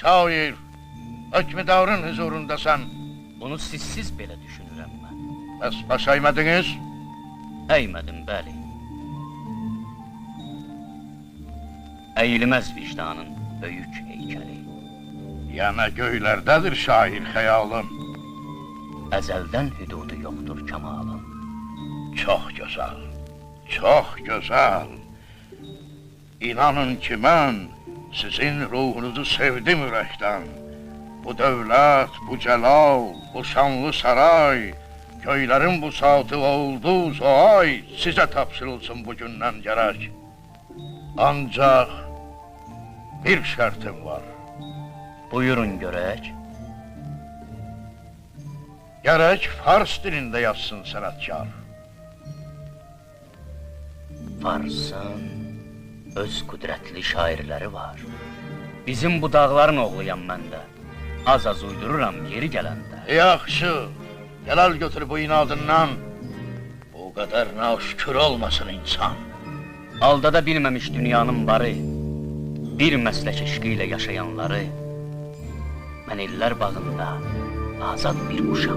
Şair, hökmüdarın huzurundasan, Bunu sizsiz belə düşünürəm mən. bəs baş əymadınız? Əymədim, bəli. Əyilməz vicdanın böyük heykəli. Yana göylərdədir şair xəyalın. Əzəldən hüdudu yoxdur kəmalın. Çox gözəl, çox gözəl. İnanın ki, mən sizin ruhunuzu sevdim ürəkdən. Bu dövlət, bu cəlal, bu şanlı saray, göylərin bu saatı oldu o ay, sizə tapşırılsın bugündən gərək. Ancaq bir şərtim var. Buyurun görək. Gərək fars dilində yazsın sənətkar. Farsın öz qüdrətli şairləri var. Bizim bu dağların oğluyam mən də. Az-az uydururam yeri gələndə. Yaxşı, gəlal götür bu inadından. Bu qədər naşükür olmasın insan. Aldada bilməmiş dünyanın barı, bir məslək eşqi ilə yaşayanları, mən illər bağında azad bir quşam.